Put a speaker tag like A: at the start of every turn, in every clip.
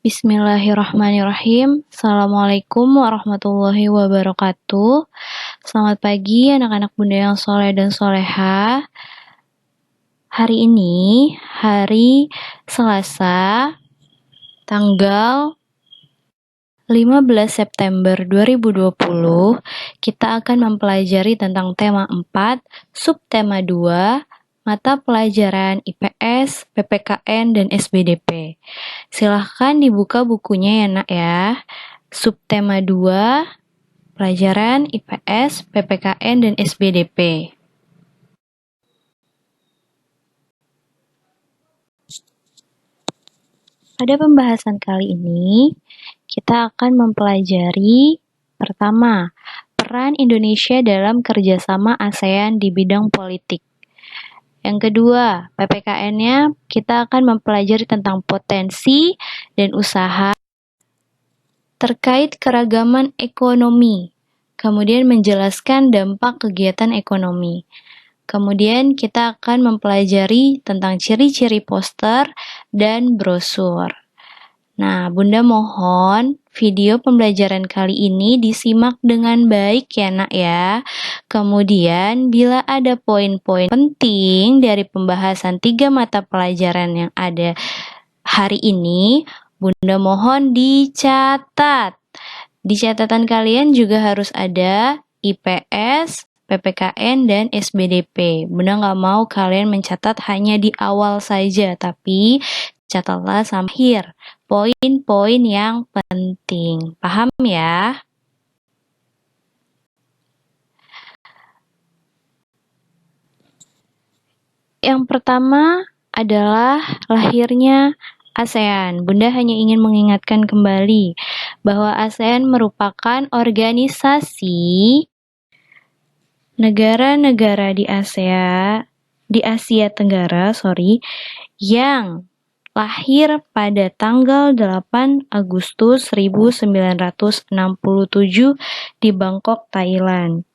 A: Bismillahirrahmanirrahim. Assalamualaikum warahmatullahi wabarakatuh. Selamat pagi anak-anak bunda yang soleh dan soleha. Hari ini, hari Selasa, tanggal 15 September 2020, kita akan mempelajari tentang tema 4, subtema 2, mata pelajaran IPS, PPKN, dan SBDP. Silahkan dibuka bukunya ya nak ya. Subtema 2, pelajaran IPS, PPKN, dan SBDP. Pada pembahasan kali ini, kita akan mempelajari pertama, peran Indonesia dalam kerjasama ASEAN di bidang politik. Yang kedua, PPKN-nya kita akan mempelajari tentang potensi dan usaha terkait keragaman ekonomi. Kemudian menjelaskan dampak kegiatan ekonomi. Kemudian kita akan mempelajari tentang ciri-ciri poster dan brosur. Nah, Bunda mohon video pembelajaran kali ini disimak dengan baik ya nak ya. Kemudian bila ada poin-poin penting dari pembahasan 3 mata pelajaran yang ada hari ini, Bunda mohon dicatat. Di catatan kalian juga harus ada IPS, PPKN, dan SBDP. Bunda nggak mau kalian mencatat hanya di awal saja, tapi catatlah sampai akhir poin-poin yang penting. Paham ya? Yang pertama adalah lahirnya ASEAN. Bunda hanya ingin mengingatkan kembali bahwa ASEAN merupakan organisasi negara-negara di Asia Tenggara, yang lahir pada tanggal 8 Agustus 1967 di Bangkok, Thailand.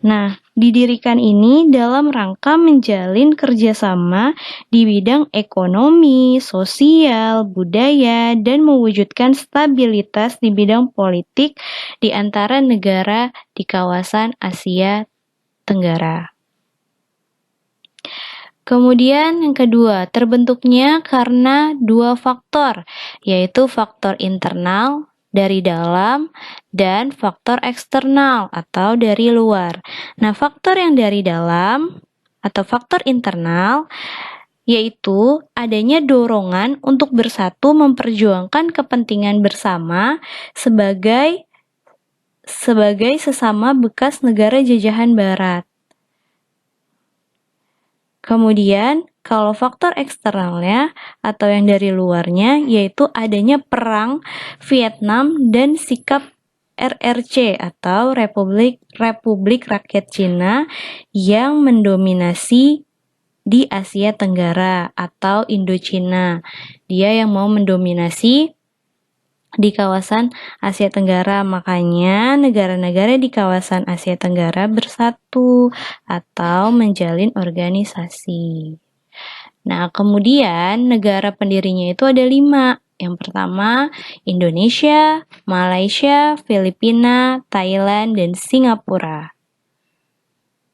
A: Nah, didirikan ini dalam rangka menjalin kerjasama di bidang ekonomi, sosial, budaya, dan mewujudkan stabilitas di bidang politik di antara negara di kawasan Asia Tenggara. Kemudian yang kedua, terbentuknya karena 2 faktor, yaitu faktor internal dari dalam dan faktor eksternal atau dari luar. Nah, faktor yang dari dalam atau faktor internal yaitu adanya dorongan untuk bersatu memperjuangkan kepentingan bersama sebagai sesama bekas negara jajahan barat. Kemudian, kalau faktor eksternalnya atau yang dari luarnya yaitu adanya perang Vietnam dan sikap RRC atau Republik Rakyat Cina yang mendominasi di Asia Tenggara atau Indochina. Dia yang mau mendominasi di kawasan Asia Tenggara, makanya negara-negara di kawasan Asia Tenggara bersatu atau menjalin organisasi. Nah, kemudian negara pendirinya itu ada 5. Yang pertama, Indonesia, Malaysia, Filipina, Thailand, dan Singapura.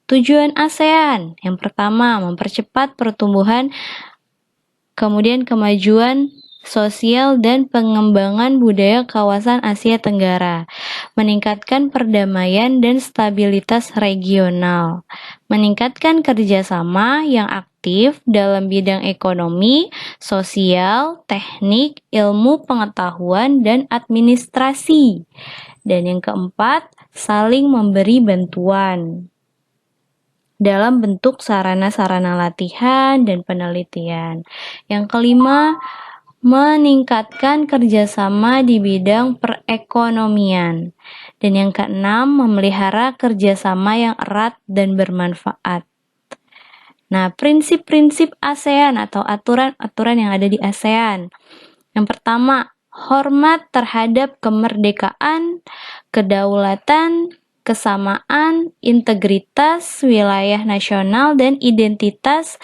A: Tujuan ASEAN, yang pertama, mempercepat pertumbuhan, kemudian kemajuan sosial dan pengembangan budaya kawasan Asia Tenggara, meningkatkan perdamaian dan stabilitas regional, meningkatkan kerjasama yang aktif dalam bidang ekonomi, sosial, teknik, ilmu pengetahuan, dan administrasi. Dan yang keempat, saling memberi bantuan dalam bentuk sarana-sarana latihan dan penelitian. Yang kelima, meningkatkan kerjasama di bidang perekonomian. Dan yang keenam, memelihara kerjasama yang erat dan bermanfaat. Nah, prinsip-prinsip ASEAN atau aturan-aturan yang ada di ASEAN. Yang pertama, hormat terhadap kemerdekaan, kedaulatan, kesamaan, integritas, wilayah nasional, dan identitas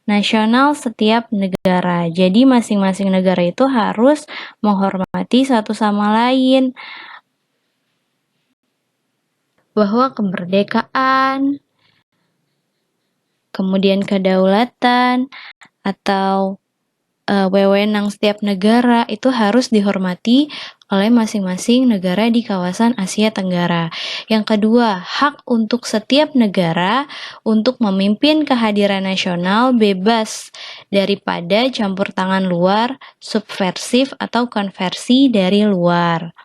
A: nasional setiap negara. Jadi masing-masing negara itu harus menghormati satu sama lain. Bahwa kemerdekaan, kemudian kedaulatan, atau wewenang setiap negara itu harus dihormati oleh masing-masing negara di kawasan Asia Tenggara. Yang kedua, hak untuk setiap negara untuk memimpin kehadiran nasional bebas daripada campur tangan luar, subversif atau konversi dari luar.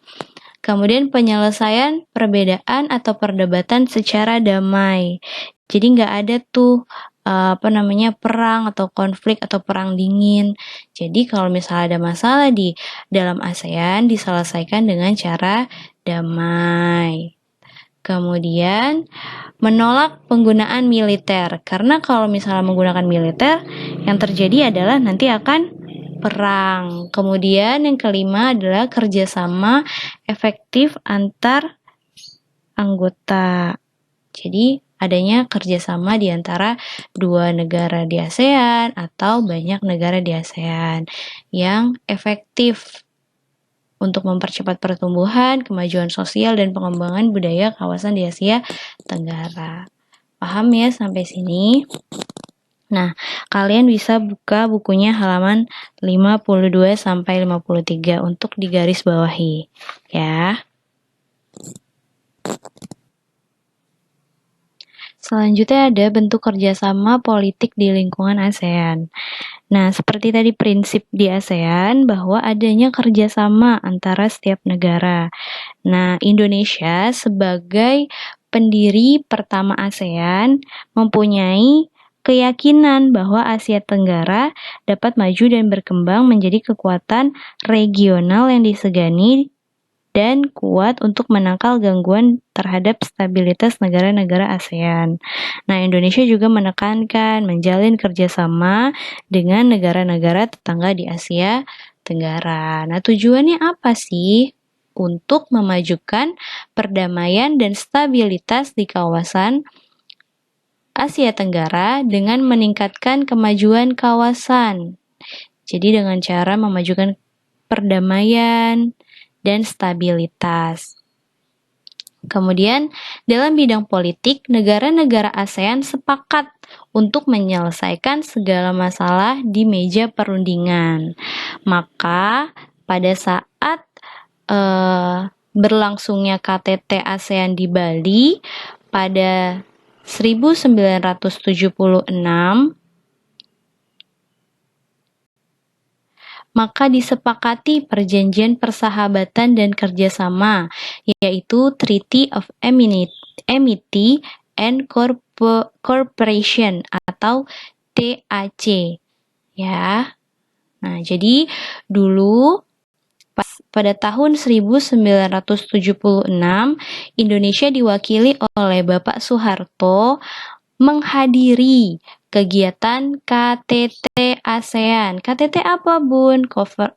A: Kemudian penyelesaian perbedaan atau perdebatan secara damai. Jadi nggak ada tuh perang atau konflik atau perang dingin. Jadi kalau misalnya ada masalah di dalam ASEAN diselesaikan dengan cara damai. Kemudian menolak penggunaan militer, karena kalau misalnya menggunakan militer, yang terjadi adalah nanti akan perang. Kemudian yang kelima adalah kerjasama efektif antar anggota. Jadi adanya kerjasama di antara dua negara di ASEAN atau banyak negara di ASEAN yang efektif untuk mempercepat pertumbuhan, kemajuan sosial, dan pengembangan budaya kawasan di Asia Tenggara. Paham ya sampai sini? Nah, kalian bisa buka bukunya halaman 52-53 untuk digaris bawahi, ya. Selanjutnya ada bentuk kerjasama politik di lingkungan ASEAN. Nah, seperti tadi prinsip di ASEAN bahwa adanya kerjasama antara setiap negara. Nah, Indonesia sebagai pendiri pertama ASEAN mempunyai keyakinan bahwa Asia Tenggara dapat maju dan berkembang menjadi kekuatan regional yang disegani dan kuat untuk menangkal gangguan terhadap stabilitas negara-negara ASEAN. Nah, Indonesia juga menekankan menjalin kerjasama dengan negara-negara tetangga di Asia Tenggara. Nah, tujuannya apa sih? Untuk memajukan perdamaian dan stabilitas di kawasan Asia Tenggara dengan meningkatkan kemajuan kawasan. Jadi dengan cara memajukan perdamaian dan stabilitas. Kemudian, dalam bidang politik, negara-negara ASEAN sepakat untuk menyelesaikan segala masalah di meja perundingan. Maka, pada saat berlangsungnya KTT ASEAN di Bali pada 1976, maka disepakati perjanjian persahabatan dan kerjasama, yaitu Treaty of Amity and Cooperation atau TAC. Ya. Nah, jadi dulu pada tahun 1976, Indonesia diwakili oleh Bapak Soeharto menghadiri kegiatan KTT ASEAN. KTT apa, Bun?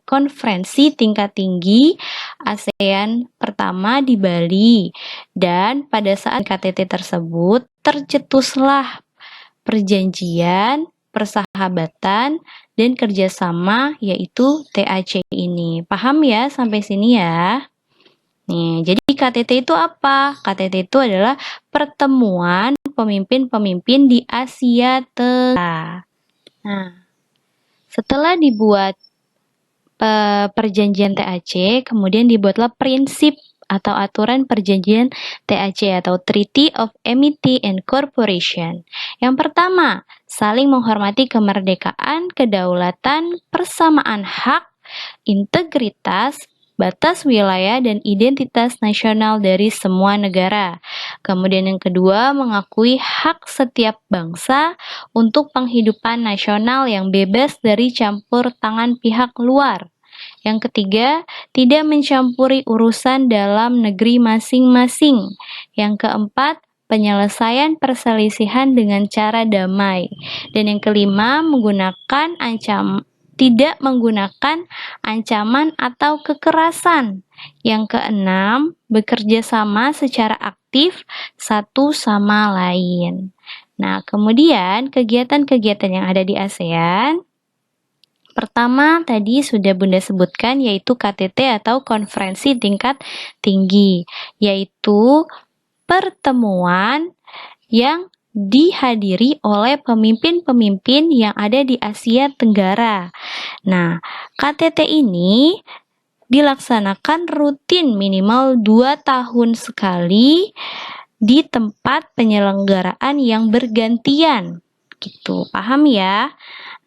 A: Konferensi tingkat tinggi ASEAN pertama di Bali. Dan pada saat KTT tersebut tercetuslah perjanjian persahabatan dan kerjasama, yaitu TAC ini. Paham ya sampai sini ya? Nih, jadi KTT itu apa? KTT itu adalah pertemuan pemimpin-pemimpin di Asia Tenggara. Nah, setelah dibuat perjanjian TAC, kemudian dibuatlah prinsip atau aturan perjanjian TAC atau Treaty of Amity and Cooperation. Yang pertama, saling menghormati kemerdekaan, kedaulatan, persamaan hak, integritas, batas wilayah, dan identitas nasional dari semua negara. Kemudian yang kedua, mengakui hak setiap bangsa untuk penghidupan nasional yang bebas dari campur tangan pihak luar. Yang ketiga, tidak mencampuri urusan dalam negeri masing-masing. Yang keempat, penyelesaian perselisihan dengan cara damai. Dan yang kelima, tidak menggunakan ancaman atau kekerasan. Yang keenam, bekerja sama secara aktif satu sama lain. Nah, kemudian kegiatan-kegiatan yang ada di ASEAN, pertama tadi sudah Bunda sebutkan yaitu KTT atau Konferensi Tingkat Tinggi, yaitu pertemuan yang dihadiri oleh pemimpin-pemimpin yang ada di Asia Tenggara. Nah, KTT ini dilaksanakan rutin minimal 2 tahun sekali di tempat penyelenggaraan yang bergantian. Gitu, paham ya?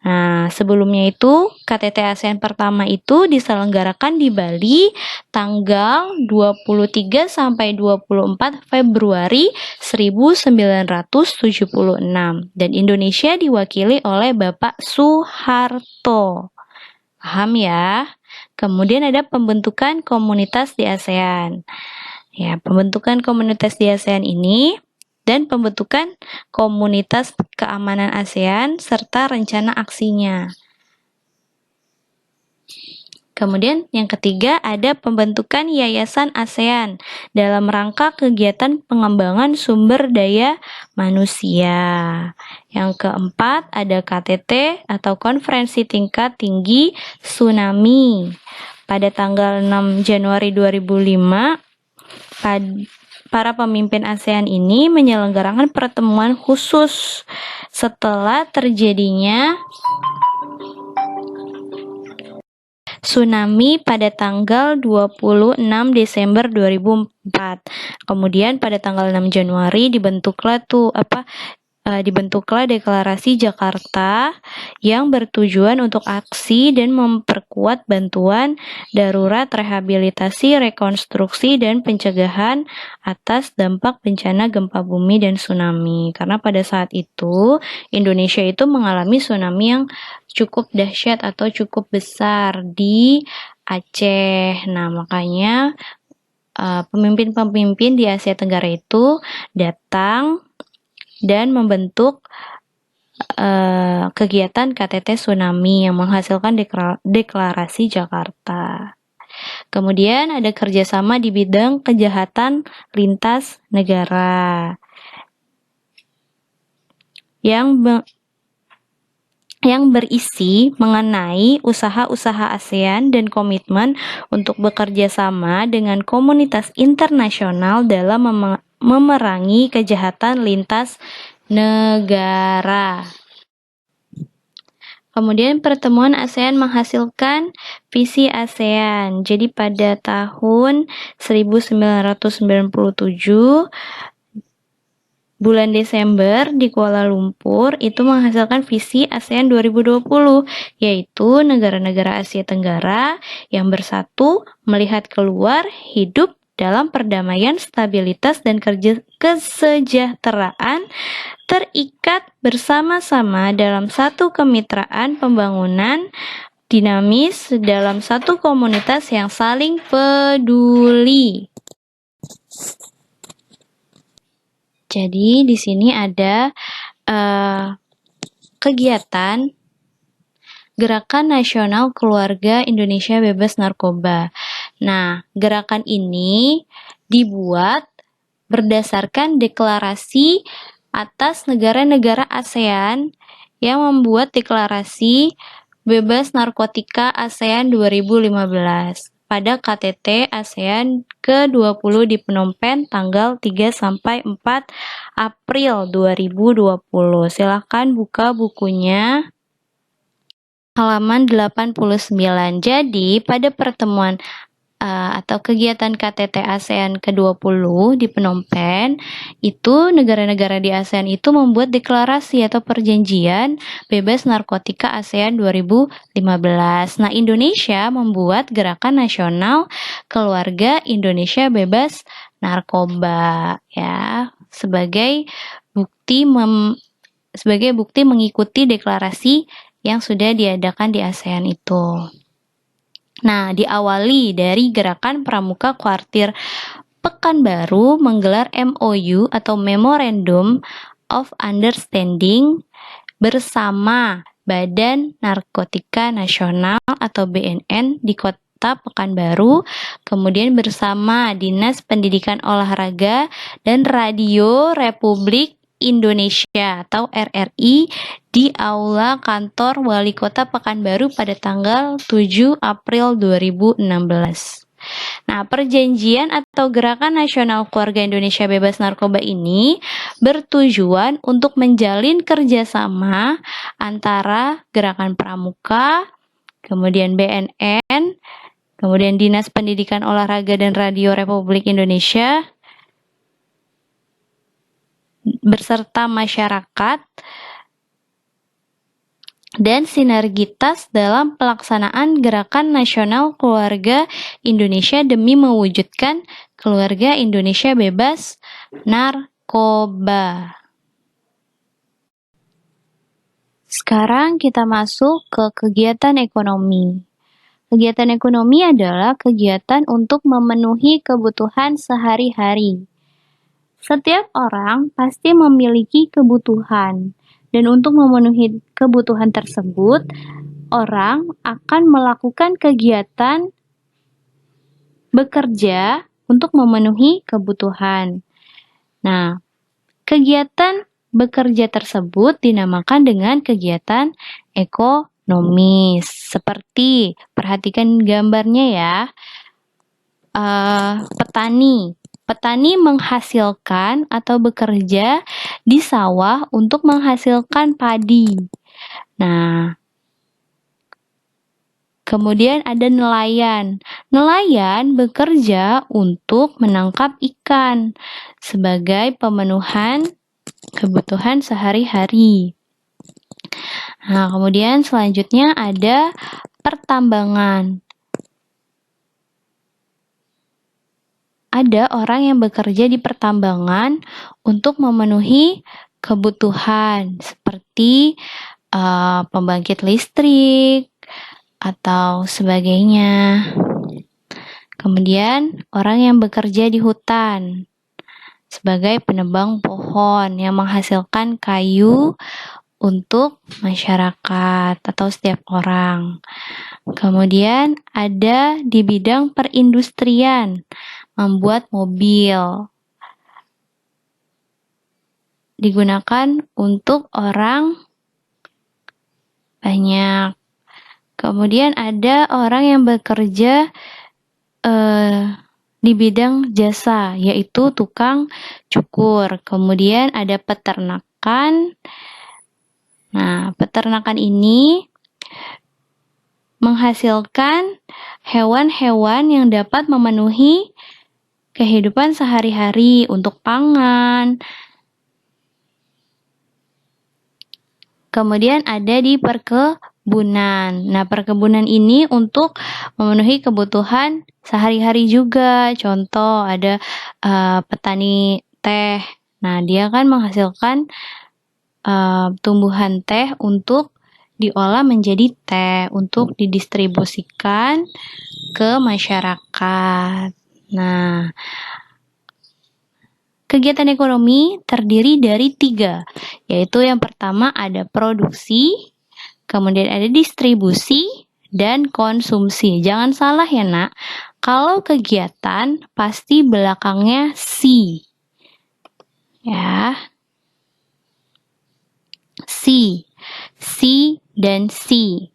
A: Nah, sebelumnya itu KTT ASEAN pertama itu diselenggarakan di Bali tanggal 23 sampai 24 Februari 1976 dan Indonesia diwakili oleh Bapak Soeharto. Paham ya? Kemudian ada pembentukan komunitas di ASEAN. Ya, pembentukan komunitas di ASEAN ini dan pembentukan komunitas keamanan ASEAN serta rencana aksinya. Kemudian yang ketiga ada pembentukan Yayasan ASEAN dalam rangka kegiatan pengembangan sumber daya manusia. Yang keempat ada KTT atau Konferensi Tingkat Tinggi Tsunami. Pada tanggal 6 Januari 2005, para pemimpin ASEAN ini menyelenggarakan pertemuan khusus setelah terjadinya tsunami pada tanggal 26 Desember 2004. Kemudian pada tanggal 6 Januari dibentuklah Deklarasi Jakarta yang bertujuan untuk aksi dan memperkuat bantuan darurat, rehabilitasi, rekonstruksi, dan pencegahan atas dampak bencana gempa bumi dan tsunami. Karena pada saat itu Indonesia itu mengalami tsunami yang cukup dahsyat atau cukup besar di Aceh. Nah, makanya pemimpin-pemimpin di Asia Tenggara itu datang dan membentuk kegiatan KTT Tsunami yang menghasilkan Deklarasi Jakarta. Kemudian ada kerjasama di bidang kejahatan lintas negara yang berisi mengenai usaha-usaha ASEAN dan komitmen untuk bekerja sama dengan komunitas internasional dalam memerangi kejahatan lintas negara. Kemudian pertemuan ASEAN menghasilkan visi ASEAN. Jadi pada tahun 1997 bulan Desember di Kuala Lumpur itu menghasilkan visi ASEAN 2020, yaitu negara-negara Asia Tenggara yang bersatu melihat keluar hidup dalam perdamaian, stabilitas, dan kesejahteraan terikat bersama-sama dalam satu kemitraan pembangunan dinamis dalam satu komunitas yang saling peduli. Jadi di sini ada kegiatan Gerakan Nasional Keluarga Indonesia Bebas Narkoba. Nah, gerakan ini dibuat berdasarkan deklarasi atas negara-negara ASEAN yang membuat deklarasi Bebas Narkotika ASEAN 2015 pada KTT ASEAN ke-20 di Phnom Penh tanggal 3 sampai 4 April 2020. Silakan buka bukunya halaman 89. Jadi, pada pertemuan atau kegiatan KTT ASEAN ke-20 di Phnom Penh, itu negara-negara di ASEAN itu membuat deklarasi atau perjanjian bebas narkotika ASEAN 2015. Nah, Indonesia membuat Gerakan Nasional Keluarga Indonesia Bebas Narkoba ya, sebagai bukti mengikuti deklarasi yang sudah diadakan di ASEAN itu. Nah, diawali dari Gerakan Pramuka Kuartir Pekanbaru menggelar MOU atau Memorandum of Understanding bersama Badan Narkotika Nasional atau BNN di Kota Pekanbaru, kemudian bersama Dinas Pendidikan Olahraga dan Radio Republik Indonesia atau RRI di Aula Kantor Wali Kota Pekanbaru pada tanggal 7 April 2016. Nah, perjanjian atau Gerakan Nasional Keluarga Indonesia Bebas Narkoba ini bertujuan untuk menjalin kerjasama antara Gerakan Pramuka, kemudian BNN, kemudian Dinas Pendidikan Olahraga dan Radio Republik Indonesia, beserta masyarakat, dan sinergitas dalam pelaksanaan Gerakan Nasional Keluarga Indonesia demi mewujudkan keluarga Indonesia bebas narkoba. Sekarang kita masuk ke kegiatan ekonomi. Kegiatan ekonomi adalah kegiatan untuk memenuhi kebutuhan sehari-hari. Setiap orang pasti memiliki kebutuhan. Dan untuk memenuhi kebutuhan tersebut, orang akan melakukan kegiatan bekerja untuk memenuhi kebutuhan. Nah, kegiatan bekerja tersebut dinamakan dengan kegiatan ekonomis. Seperti, perhatikan gambarnya ya, petani. Petani menghasilkan atau bekerja di sawah untuk menghasilkan padi. Nah, kemudian ada nelayan. Nelayan bekerja untuk menangkap ikan sebagai pemenuhan kebutuhan sehari-hari. Nah, kemudian selanjutnya ada pertambangan. Ada orang yang bekerja di pertambangan untuk memenuhi kebutuhan seperti pembangkit listrik atau sebagainya. Kemudian orang yang bekerja di hutan sebagai penebang pohon yang menghasilkan kayu untuk masyarakat atau setiap orang. Kemudian ada di bidang perindustrian, membuat mobil. Digunakan untuk orang banyak. Kemudian ada orang yang bekerja di bidang jasa, yaitu tukang cukur. Kemudian ada peternakan. Nah, peternakan ini menghasilkan hewan-hewan yang dapat memenuhi kehidupan sehari-hari untuk pangan. Kemudian ada di perkebunan. Nah, perkebunan ini untuk memenuhi kebutuhan sehari-hari juga. Contoh, ada petani teh. Nah, dia kan menghasilkan tumbuhan teh untuk diolah menjadi teh untuk didistribusikan ke masyarakat. Nah, kegiatan ekonomi terdiri dari 3, yaitu yang pertama ada produksi, kemudian ada distribusi, dan konsumsi. Jangan salah ya nak, kalau kegiatan pasti belakangnya si. Ya, si dan si.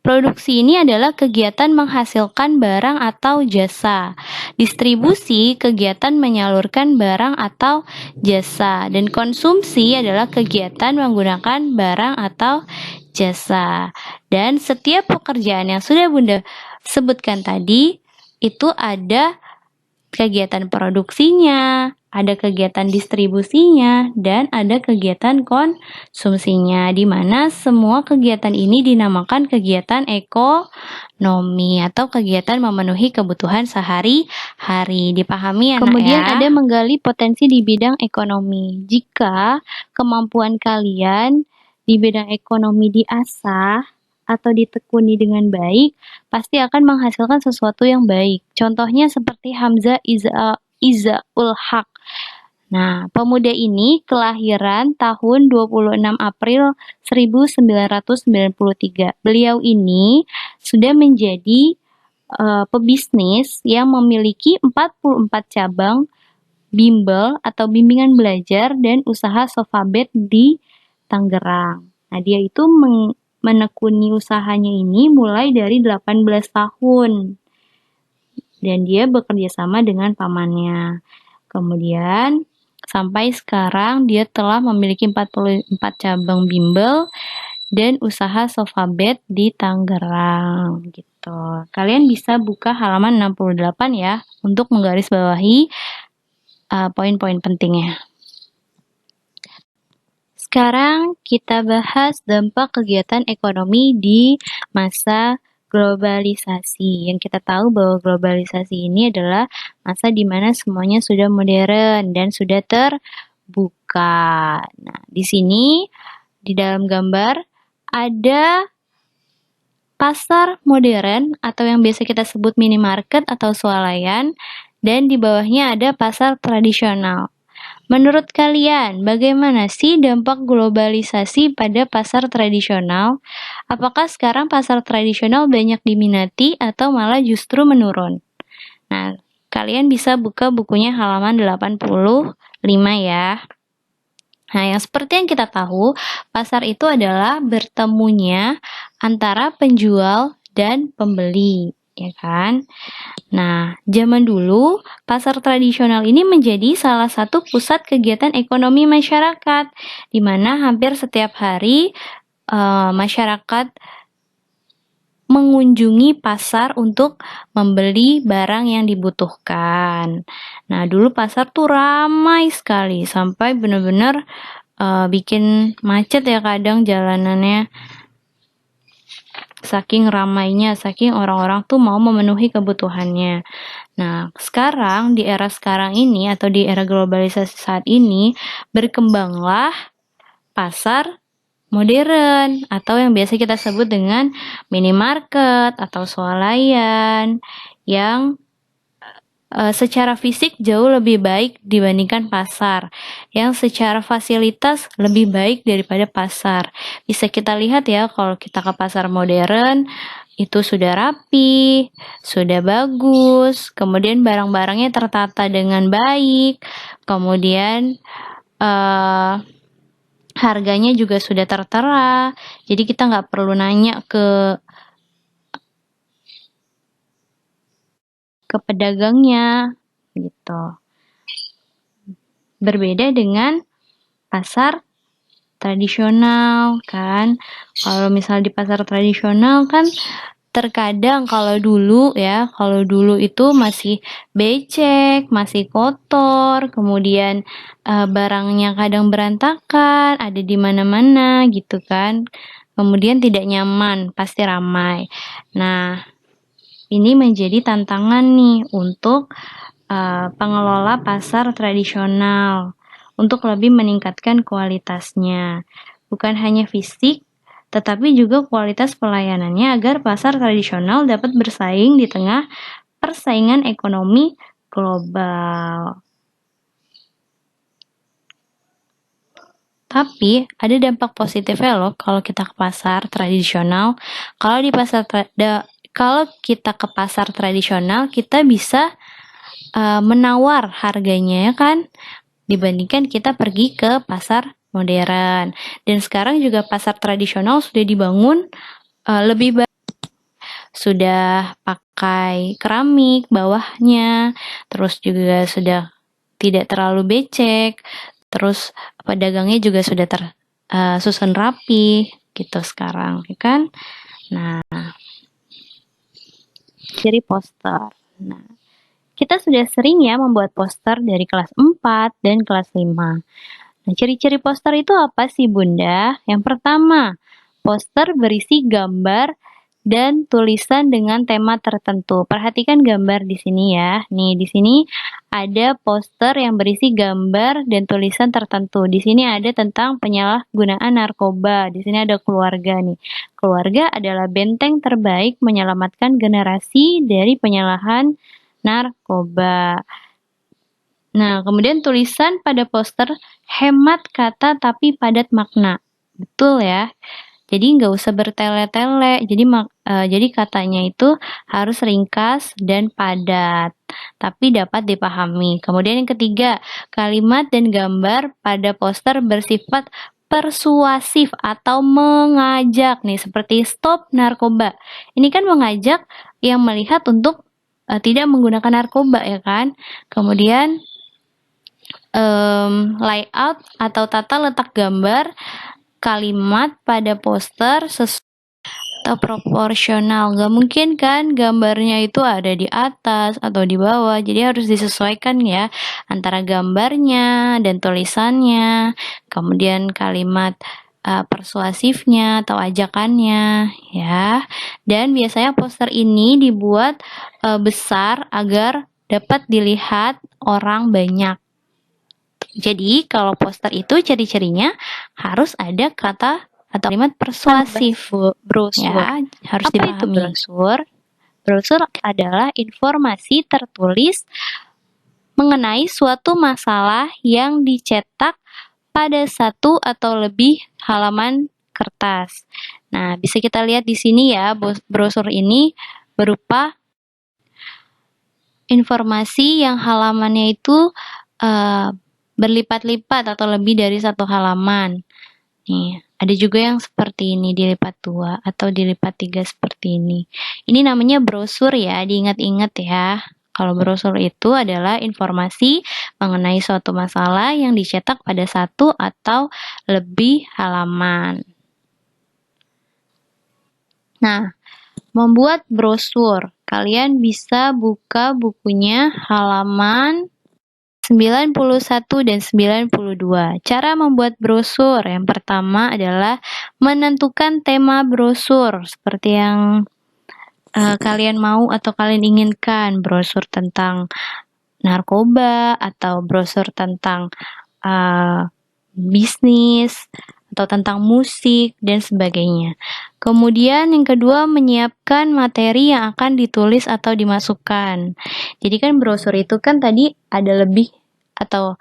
A: Produksi ini adalah kegiatan menghasilkan barang atau jasa. Distribusi kegiatan menyalurkan barang atau jasa. Dan konsumsi adalah kegiatan menggunakan barang atau jasa. Dan setiap pekerjaan yang sudah Bunda sebutkan tadi, itu ada kegiatan produksinya, ada kegiatan distribusinya, dan ada kegiatan konsumsinya, di mana semua kegiatan ini dinamakan kegiatan ekonomi atau kegiatan memenuhi kebutuhan sehari-hari. Dipahami ya,
B: Kemudian
A: nak ya?
B: ada menggali potensi di bidang ekonomi. Jika kemampuan kalian di bidang ekonomi diasah atau ditekuni dengan baik, pasti akan menghasilkan sesuatu yang baik. Contohnya seperti Hamzah Izaul Haq. Nah, pemuda ini kelahiran tahun 26 April 1993. Beliau ini sudah menjadi pebisnis yang memiliki 44 cabang bimbel atau bimbingan belajar dan usaha Sofabet di Tangerang. Nah, dia itu menekuni usahanya ini mulai dari 18 tahun. Dan dia bekerja sama dengan pamannya. Kemudian sampai sekarang dia telah memiliki 44 cabang bimbel dan usaha Sofabet di Tangerang gitu. Kalian bisa buka halaman 68 ya untuk menggarisbawahi poin-poin pentingnya. Sekarang kita bahas dampak kegiatan ekonomi di masa globalisasi. Yang kita tahu bahwa globalisasi ini adalah masa di mana semuanya sudah modern dan sudah terbuka. Nah, di sini di dalam gambar ada pasar modern atau yang biasa kita sebut minimarket atau swalayan, dan di bawahnya ada pasar tradisional. Menurut kalian, bagaimana sih dampak globalisasi pada pasar tradisional? Apakah sekarang pasar tradisional banyak diminati atau malah justru menurun? Nah, kalian bisa buka bukunya halaman 85 ya. Nah, yang seperti yang kita tahu, pasar itu adalah bertemunya antara penjual dan pembeli, ya kan? Nah, zaman dulu, pasar tradisional ini menjadi salah satu pusat kegiatan ekonomi masyarakat, di mana hampir setiap hari masyarakat mengunjungi pasar untuk membeli barang yang dibutuhkan. Nah, dulu pasar tuh ramai sekali, sampai benar-benar bikin macet ya kadang jalanannya. Saking ramainya, saking orang-orang tuh mau memenuhi kebutuhannya. Nah, sekarang, di era sekarang ini, atau di era globalisasi saat ini, berkembanglah pasar modern, atau yang biasa kita sebut dengan minimarket, atau swalayan, yang secara fisik jauh lebih baik dibandingkan pasar, yang secara fasilitas lebih baik daripada pasar. Bisa kita lihat ya, kalau kita ke pasar modern, itu sudah rapi, sudah bagus, kemudian barang-barangnya tertata dengan baik, kemudian harganya juga sudah tertera, jadi kita nggak perlu nanya ke pedagangnya gitu. Berbeda dengan pasar tradisional kan. Kalau misal di pasar tradisional kan terkadang kalau dulu itu masih becek, masih kotor, kemudian barangnya kadang berantakan, ada di mana-mana gitu kan. Kemudian tidak nyaman, pasti ramai. Nah, ini menjadi tantangan nih untuk pengelola pasar tradisional untuk lebih meningkatkan kualitasnya. Bukan hanya fisik, tetapi juga kualitas pelayanannya agar pasar tradisional dapat bersaing di tengah persaingan ekonomi global. Tapi ada dampak positifnya loh kalau kita ke pasar tradisional. Kalau kita ke pasar tradisional, kita bisa menawar harganya ya kan, dibandingkan kita pergi ke pasar modern. Dan sekarang juga pasar tradisional sudah dibangun lebih baik, sudah pakai keramik bawahnya, terus juga sudah tidak terlalu becek, terus pedagangnya juga sudah tersusun rapi gitu sekarang, ya kan? Nah, ciri poster. Nah, kita sudah sering ya membuat poster dari kelas 4 dan kelas 5. Nah, ciri-ciri poster itu apa sih, Bunda? Yang pertama, poster berisi gambar dan tulisan dengan tema tertentu. Perhatikan gambar di sini ya. Nih, di sini ada poster yang berisi gambar dan tulisan tertentu. Di sini ada tentang penyalahgunaan narkoba. Di sini ada keluarga nih. Keluarga adalah benteng terbaik menyelamatkan generasi dari penyalahan narkoba. Nah, kemudian tulisan pada poster, hemat kata tapi padat makna. Betul ya.
A: Jadi nggak usah bertele-tele. Jadi katanya itu harus ringkas dan padat, tapi dapat dipahami. Kemudian yang ketiga, kalimat dan gambar pada poster bersifat persuasif atau mengajak nih, seperti stop narkoba. Ini kan mengajak yang melihat untuk tidak menggunakan narkoba ya kan. Kemudian layout atau tata letak gambar kalimat pada poster atau proporsional. Gak mungkin kan gambarnya itu ada di atas atau di bawah. Jadi harus disesuaikan ya antara gambarnya dan tulisannya. Kemudian kalimat persuasifnya atau ajakannya ya. Dan biasanya poster ini dibuat besar agar dapat dilihat orang banyak. Jadi kalau poster itu ciri-cirinya harus ada kata atau kalimat persuasif.
B: Brosur.
A: Ya, harus
B: Apa itu
A: dipahami.
B: brosur? Brosur adalah informasi tertulis mengenai suatu masalah yang dicetak pada satu atau lebih halaman kertas. Nah, bisa kita lihat di sini ya, brosur ini berupa informasi yang halamannya itu berlipat-lipat atau lebih dari satu halaman. Nih, ada juga yang seperti ini, dilipat 2 atau dilipat 3 seperti ini. Ini namanya brosur ya, diingat-ingat ya. Kalau brosur itu adalah informasi mengenai suatu masalah yang dicetak pada satu atau lebih halaman. Nah, membuat brosur, kalian bisa buka bukunya halaman 91 dan 92. Cara membuat brosur. Yang pertama adalah menentukan tema brosur seperti yang kalian mau atau kalian inginkan. Brosur tentang narkoba atau brosur tentang bisnis atau tentang musik dan sebagainya. Kemudian yang kedua, menyiapkan materi yang akan ditulis atau dimasukkan. Jadi kan brosur itu kan tadi ada lebih atau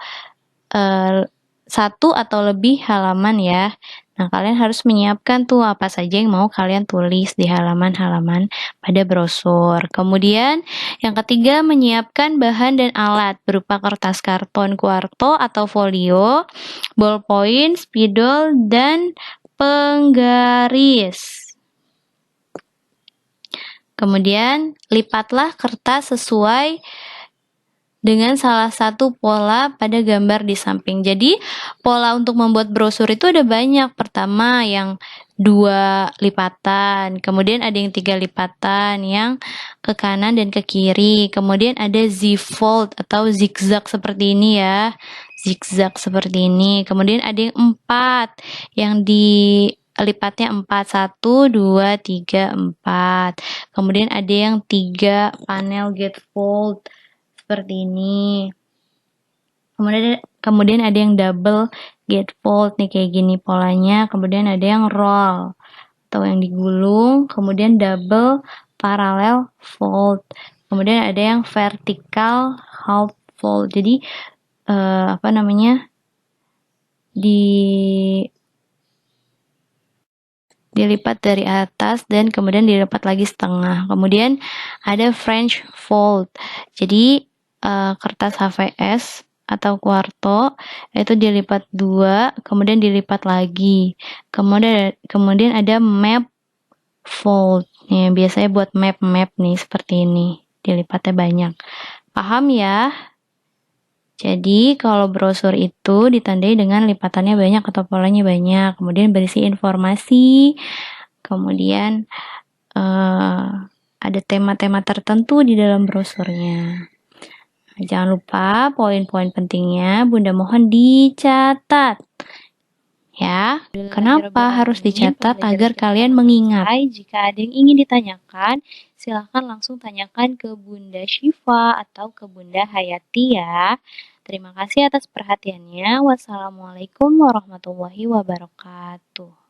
B: satu atau lebih halaman ya. Nah, kalian harus menyiapkan tuh apa saja yang mau kalian tulis di halaman-halaman pada brosur. Kemudian yang ketiga, menyiapkan bahan dan alat berupa kertas karton kuarto atau folio, ballpoint, spidol, dan penggaris. Kemudian lipatlah kertas sesuai dengan salah satu pola pada gambar di samping. Jadi pola untuk membuat brosur itu ada banyak. Pertama yang 2 lipatan, kemudian ada yang 3 lipatan, yang ke kanan dan ke kiri. Kemudian ada Z-fold atau zigzag seperti ini ya. Zigzag seperti ini. Kemudian ada yang 4, yang lipatnya 4, 1, 2, 3, 4. Kemudian ada yang 3 panel gatefold seperti ini. Kemudian ada yang double gatefold nih kayak gini polanya. Kemudian ada yang roll atau yang digulung. Kemudian double parallel fold. Kemudian ada yang vertical half fold. Jadi dilipat dari atas dan kemudian dilipat lagi setengah. Kemudian ada French fold. Jadi kertas HVS atau kuarto itu dilipat 2, kemudian dilipat lagi. Kemudian ada map fold. Nih, biasanya buat map nih seperti ini. Dilipatnya banyak. Paham ya? Jadi kalau brosur itu ditandai dengan lipatannya banyak atau polanya banyak, kemudian berisi informasi, kemudian ada tema-tema tertentu di dalam brosurnya. Jangan lupa poin-poin pentingnya Bunda mohon dicatat. Ya, kenapa harus dicatat? Agar kalian mengingat. Jika ada yang ingin ditanyakan, silahkan langsung tanyakan ke Bunda Syifa atau ke Bunda Hayati ya. Terima kasih atas perhatiannya. Wassalamualaikum warahmatullahi wabarakatuh.